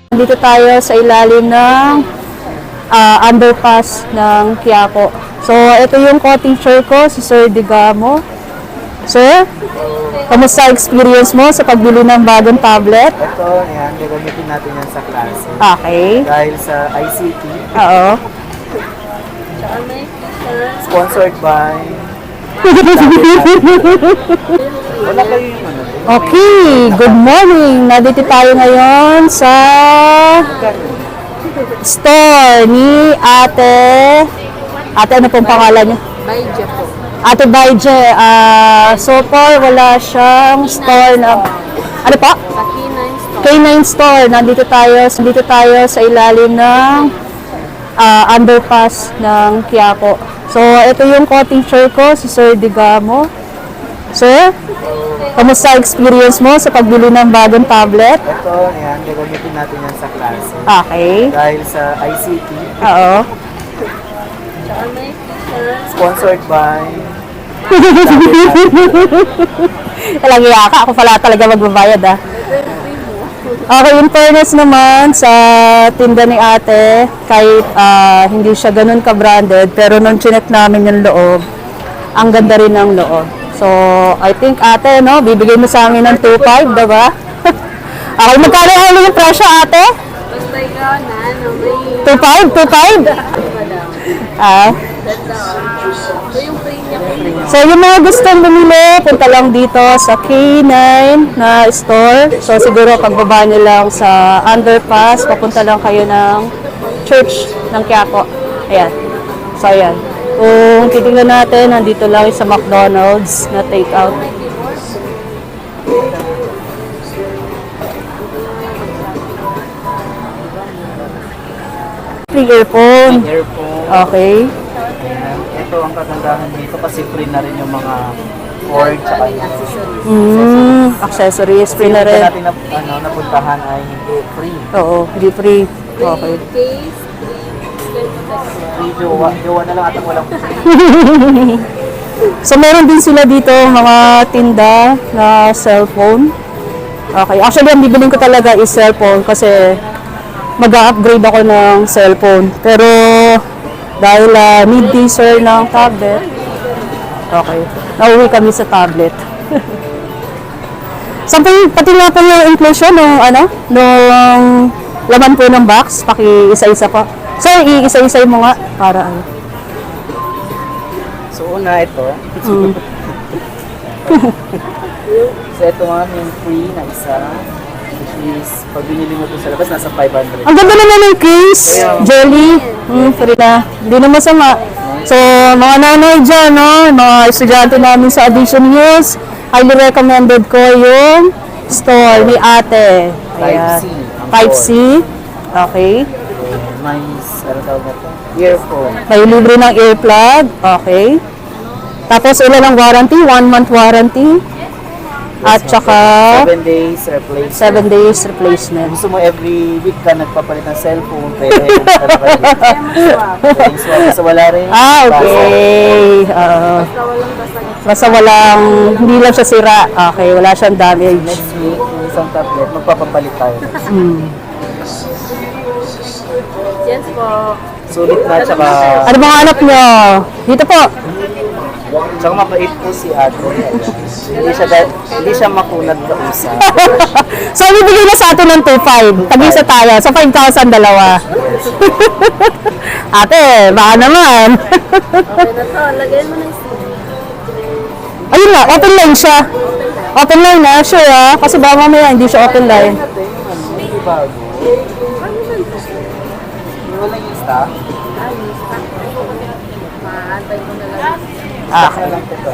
Dito tayo sa ilalim ng underpass ng Quiapo. So, ito yung co-teacher ko, si Sir Digamo. Sir, kamusta experience mo sa pagbili ng bagong tablet? Ito, yan, gagamitin natin yan sa klase. Okay. Dahil sa ICT, Oo. sponsored by... Wala kayo yung ano. Okay, good morning. Nandito tayo ngayon sa store ni Ate. Ate, ano pong pangalan niya? Baija po. Ate Baije. So far, wala siyang store na... Ano pa? Sa K9 store. K9 store. Nandito tayo sa ilalim ng underpass ng Quiapo. So, ito yung co-teacher ko, si Sir Digamo. Sir, kamusta experience mo sa pagbili ng bagong tablet? Ito, yan, gagamitin natin yan sa klase. Okay. Dahil sa ICT, Oo. sponsored by... Talaga yaka. Ako pala talaga magbabayad Okay, in fairness naman sa tinda ni ate, kahit hindi siya ganun ka-branded, pero nung chinek namin yung loob, ang ganda rin ng loob. So, I think ate, no, bibigay mo sa amin ng 2.5, diba? Okay, magkano yung presyo ate? Basta ikaw na, ano, may... 2.5? 2.5? Ah. So yung free niya po. So, yung mga gustong bumili, punta lang dito sa K9 na store. So, siguro pagbaba nyo lang sa underpass, papunta lang kayo ng church ng Quiapo. Ayan. So, ayan. Kung titingnan natin, nandito lang sa McDonald's na take-out. Free earphone. Earphone. Okay. Ayan. Ito ang kagandahan dito kasi free na rin yung mga cord tsaka Accessories. Free na Yung rin. natin napuntahan ay hindi free. Oo, hindi free. Okay. Case, Free jowa. Jowa na lang at walang free. So, meron din sila dito mga tinda na cellphone. Okay. Actually, ang bibilin ko talaga is cellphone kasi mag-upgrade ako ng cellphone. Pero, dahil need teaser ng tablet, okay. Nauwi kami sa tablet. Something, pati nga po yung inclusion nung laman po ng box. Paki-isa-isa pa. So, i-isa-isa mo nga para ano. So, una ito. So, ito nga yung free na isa. Which is, pag binili mo ito sa labas, nasa 500. Ang ganda naman ng case. Jelly. Free na. Hindi na masama. So, mga nanay dyan, no? Mga estudyante namin sa Addition News, highly recommended ko yung store ni ate. Ayan. 5C. 5C. Okay. Mine's, ano tawag na ito? Earphone. May libre ng earplug. Okay. Tapos, ilan ang warranty? 1 month warranty. At saka 7 days replacement. 7 days replacement. Gusto mo every week ka nagpapalit ng cellphone, pwede pwedeng swap. Basta wala rin. Okay. Basta walang, hindi lang siya sira. Okay, wala siyang damage. Next week, yung isang tablet, magpapapalit tayo. yes po. Sulit na, tsaka Ano bang hanap nyo? Dito po. tsaka mabait po si ate. Hindi siya makunat ka usa. So, bibigay na sa atin ng 2.5. Tag-isa tayo. So, 5,000 dalawa. Ate, baka naman. Okay na to. Lagay mo na yung SIM. Ayun na, open line siya. Open line na, sure Kasi baka mamaya hindi siya open line. Ate, yung ano, hindi bago. Wala yung stock. Maantay ko na lang. Stock na lang po to.